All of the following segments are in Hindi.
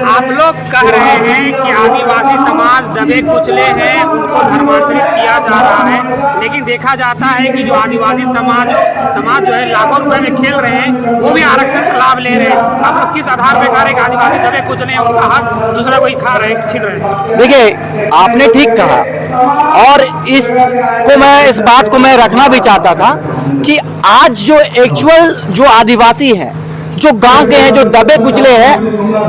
आप लोग कह रहे हैं कि आदिवासी समाज दबे कुचले हैं, उनको धर्मांतरित किया जा रहा है, लेकिन देखा जाता है कि जो आदिवासी समाज जो है लाखों रुपए में खेल रहे हैं, वो भी आरक्षण का लाभ ले रहे हैं। आप लोग किस आधार पर कह रहे हैं कि आदिवासी दबे कुचले हैं, उनका हक दूसरा कोई खा रहे हैं, छीन रहे हैं? देखिए, आपने ठीक कहा और इस बात को मैं रखना भी चाहता था कि आज जो एक्चुअल जो आदिवासी है, जो गांव के हैं, जो दबे कुचले हैं,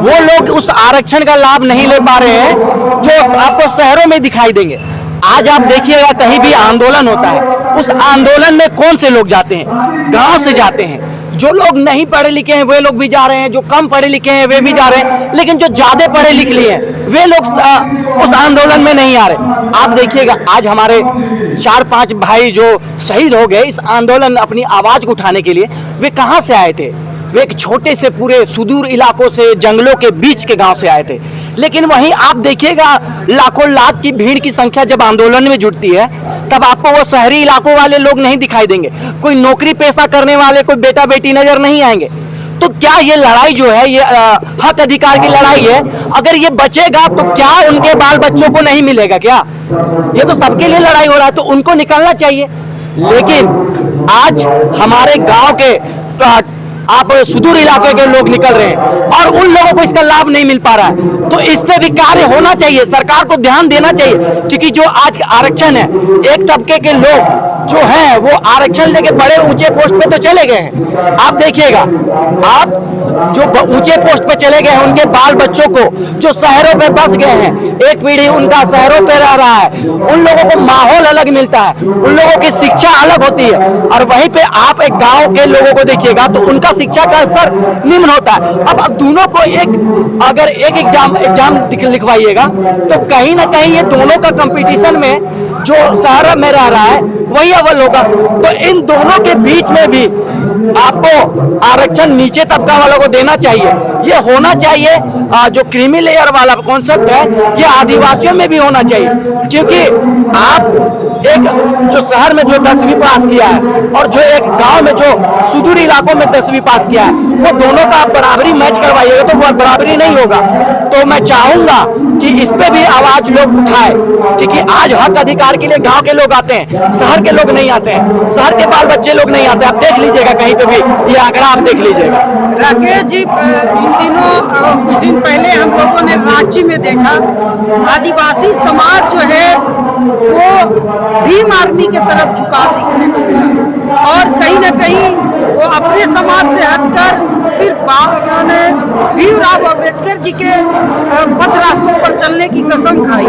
वो लोग उस आरक्षण का लाभ नहीं ले पा रहे हैं जो आपको शहरों में दिखाई देंगे। आज आप देखिएगा कहीं भी आंदोलन होता है, उस आंदोलन में कौन से लोग जाते हैं? गांव से जाते हैं। जो लोग नहीं पढ़े लिखे हैं वे लोग भी जा रहे हैं, जो कम पढ़े लिखे हैं वे भी जा रहे हैं, लेकिन जो ज्यादा पढ़े लिख लिए हैं वे लोग उस आंदोलन में नहीं आ रहे। आप देखिएगा आज हमारे 4-5 भाई जो शहीद हो गए इस आंदोलन अपनी आवाज को उठाने के लिए, वे कहां से आए थे? वे एक छोटे से पूरे सुदूर इलाकों से, जंगलों के बीच के गांव से आए थे। लेकिन वहीं आप देखिएगा लाखों लाख की भीड़ की संख्या जब आंदोलन में जुटती है, तब आपको वो शहरी इलाकों वाले लोग नहीं दिखाई देंगे, कोई नौकरी पेशा करने वाले कोई बेटा बेटी नजर नहीं आएंगे। तो क्या ये लड़ाई जो है, ये हक अधिकार की लड़ाई है, अगर ये बचेगा तो क्या उनके बाल बच्चों को नहीं मिलेगा? क्या ये तो सबके लिए लड़ाई हो रहा है, तो उनको निकलना चाहिए। लेकिन आज हमारे गांव के आप सुदूर इलाके के लोग निकल रहे हैं और उन लोगों को इसका लाभ नहीं मिल पा रहा है। तो इस पे भी कार्य होना चाहिए, सरकार को ध्यान देना चाहिए, क्योंकि जो आज आरक्षण है, एक तबके के लोग जो हैं वो आरक्षण लेके बड़े ऊंचे पोस्ट पे तो चले गए हैं। आप देखिएगा, आप जो ऊंचे पोस्ट पे चले गए हैं उनके बाल बच्चों को जो शहरों पे बस गए हैं, एक पीढ़ी उनका शहरों पे रह रहा है, उन लोगों को माहौल अलग मिलता है, उन लोगों की शिक्षा अलग होती है, और वहीं पे आप एक गांव के लोगों को देखिएगा तो उनका शिक्षा का स्तर निम्न होता है। अब दोनों को अगर एक एग्जाम लिखवाइएगा तो कहीं ना कहीं ये दोनों का कंपटीशन में जो शहर में रह रहा है वही अव्वल होगा। तो इन दोनों के बीच में भी आपको आरक्षण नीचे तबका वालों को देना चाहिए। ये होना चाहिए, जो क्रीमी लेयर वाला कॉन्सेप्ट है ये आदिवासियों में भी होना चाहिए, क्योंकि आप एक जो शहर में जो 10वीं पास किया है और जो एक गांव में जो सुदूर इलाकों में 10वीं पास किया है, वो दोनों का बराबरी मैच करवाइएगा तो वो बराबरी नहीं होगा। तो मैं चाहूंगा कि इस पे भी आवाज लोग उठाए, क्योंकि आज हक अधिकार के लिए गांव के लोग आते हैं, शहर के लोग नहीं आते हैं, शहर के बाल बच्चे लोग नहीं आते। आप देख लीजिएगा कहीं पे भी ये आंकड़ा आप देख लीजिएगा। राकेश जी, इन दिनों कुछ दिन पहले हम लोगों ने रांची में देखा आदिवासी समाज जो है वो भीम आर्मी के तरफ झुकाव दिखने को मिला, और कहीं न कहीं वो अपने समाज से हटकर सिर्फ भीमराव अम्बेडकर जी के पथ रास्तों पर चलने की कसम खाई।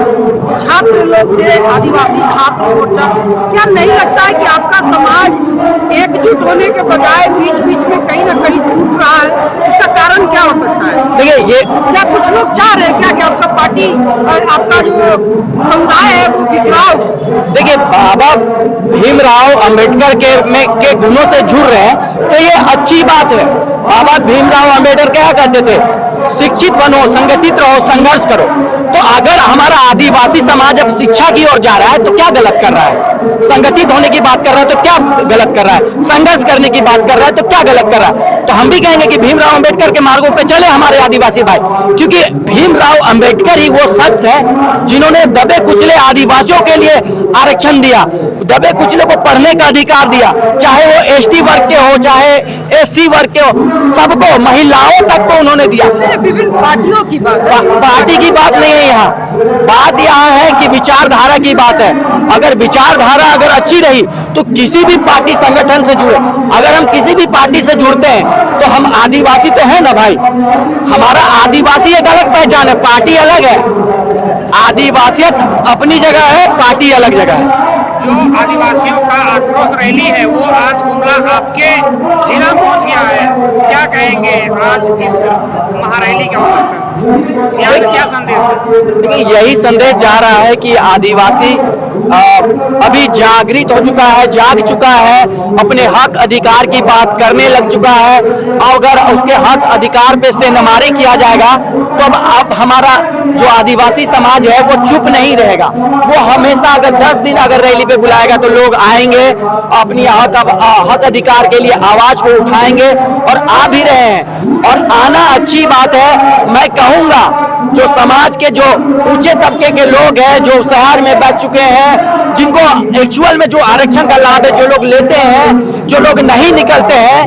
छात्र लोग थे, आदिवासी छात्र मोर्चा। क्या नहीं लगता है कि आपका समाज एकजुट होने के बजाय बीच बीच में कहीं ना कहीं टूट रहा है? इसका कारण क्या हो सकता है? देखिए, ये क्या कुछ लोग चाह रहे हैं क्या कि आपका पार्टी, आपका जो समुदाय है वो बिखराव? देखिए, बाबा भीमराव अंबेडकर के गुणों से जुड़ रहे हैं तो ये अच्छी बात है। बाबा भीमराव अंबेडकर क्या कहते थे? शिक्षित बनो, संगठित रहो, संघर्ष करो। तो अगर हमारा आदिवासी समाज अब शिक्षा की ओर जा रहा है तो क्या गलत कर रहा है? संगठित होने की बात कर रहा है तो क्या गलत कर रहा है? संघर्ष करने की बात कर रहा है तो क्या गलत कर रहा है? तो हम भी कहेंगे कि भीमराव अंबेडकर के मार्गों पे चले हमारे आदिवासी भाई, क्योंकि भीमराव अंबेडकर ही वो शख्स है जिन्होंने दबे कुचले आदिवासियों के लिए आरक्षण दिया, दबे कुचले को पढ़ने का अधिकार दिया, चाहे वो एसटी वर्ग के हो, चाहे एससी वर्ग के हो, सबको, महिलाओं तक को उन्होंने दिया। विभिन्न पार्टियों की बात, पार्टी की बात नहीं है यहाँ, बात यहाँ है कि विचारधारा की बात है। अगर विचारधारा अगर अच्छी रही तो किसी भी पार्टी संगठन से जुड़े, अगर हम किसी भी पार्टी से जुड़ते हैं तो हम आदिवासी तो है ना भाई। हमारा आदिवासी एक अलग पहचान है, पार्टी अलग है। आदिवासियत अपनी जगह है, पार्टी अलग जगह है। जो आदिवासियों का आक्रोश रैली है वो आज गुमला आपके जिला पहुंच गया है, क्या कहेंगे आज इस महारैली के अवसर पर? यहाँ से क्या संदेश है? देखिए, यही संदेश जा रहा है कि आदिवासी अभी जागृत हो चुका है, जाग चुका है, अपने हक अधिकार की बात करने लग चुका है। अगर उसके हक अधिकार पे सेंधमारी किया जाएगा तो अब हमारा जो आदिवासी समाज है वो चुप नहीं रहेगा। वो हमेशा अगर 10 दिन अगर रैली पे बुलाएगा तो लोग आएंगे, अपनी हक अधिकार के लिए आवाज को उठाएंगे और आ भी रहे हैं। और आना अच्छी बात है। मैं कहूंगा जो समाज के जो ऊंचे तबके के लोग हैं, जो शहर में बैठ चुके हैं, जिनको एक्चुअल में जो आरक्षण का लाभ है, जो लोग लेते हैं, जो लोग नहीं निकलते हैं,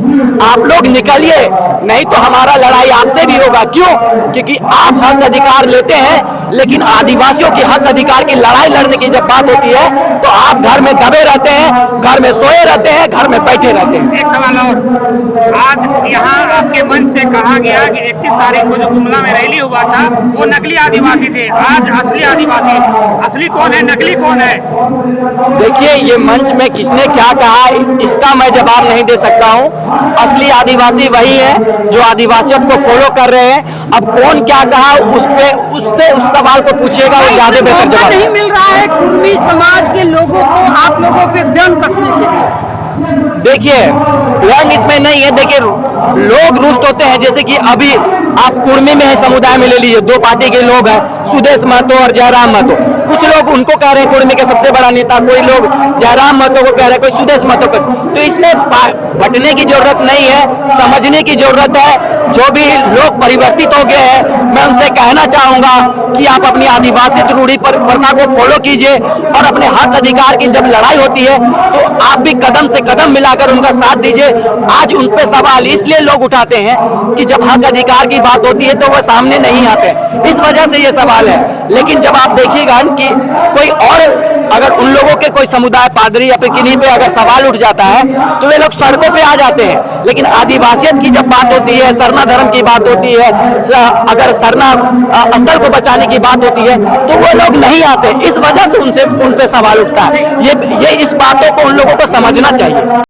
आप लोग निकलिए, नहीं तो हमारा लड़ाई आपसे भी होगा। क्यों? क्योंकि आप हक अधिकार लेते हैं, लेकिन आदिवासियों की हक अधिकार की लड़ाई लड़ने की जब बात होती है तो आप घर में दबे रहते हैं, घर में सोए रहते हैं, घर में बैठे रहते हैं। एक सवाल और, आज यहाँ आपके मंच से कहा गया कि 31 तारीख को जो गुमला में रैली हुआ था वो नकली आदिवासी थे, आज असली आदिवासी, असली कौन है, नकली कौन है? देखिए, ये मंच में किसने क्या कहा इसका मैं जवाब नहीं दे सकता हूँ। असली आदिवासी वही है जो आदिवासियों को फॉलो कर रहे हैं। अब कौन क्या कहा उससे उस सवाल को पूछिएगा, वो ज्यादा बेहतर जवाब नहीं मिल रहा है कुर्मी समाज के लोगों को आप लोगों पे दंड कसने के लिए। देखिए, रंग इसमें नहीं है। देखिए, लोग रुष्ट होते हैं, जैसे कि अभी आप कुर्मी में है समुदाय में ले लीजिए, दो पार्टी के लोग हैं, सुदेश महतो और जयराम महतो। कुछ लोग उनको कह रहे हैं कुर्मी के सबसे बड़ा नेता, कोई लोग जयराम महतो को कह रहे हैं, कोई सुदेश महतो को। तो इसमें बटने की जरूरत नहीं है, समझने की जरूरत है। जो भी लोग परिवर्तित हो गए हैं, मैं उनसे कहना चाहूंगा कि आप अपनी आदिवासी रूढ़ी प्रथा को फॉलो कीजिए और अपने हक अधिकार की जब लड़ाई होती है तो आप भी कदम से कदम मिलाकर उनका साथ दीजिए। आज उन पे सवाल इसलिए लोग उठाते हैं कि जब हक अधिकार की बात होती है तो वह सामने नहीं आते, इस वजह से ये सवाल है। लेकिन जब आप देखिएगा कि कोई और अगर उन लोगों के कोई समुदाय, पादरी या फिर किन्हीं पे अगर सवाल उठ जाता है तो वे लोग सड़कों पे आ जाते हैं। लेकिन आदिवासियत की जब बात होती है, सरना धर्म की बात होती है, अगर सरना स्थल को बचाने की बात होती है तो वो लोग नहीं आते। इस वजह से उन पे सवाल उठता है। ये इस बातों को उन लोगों को समझना चाहिए।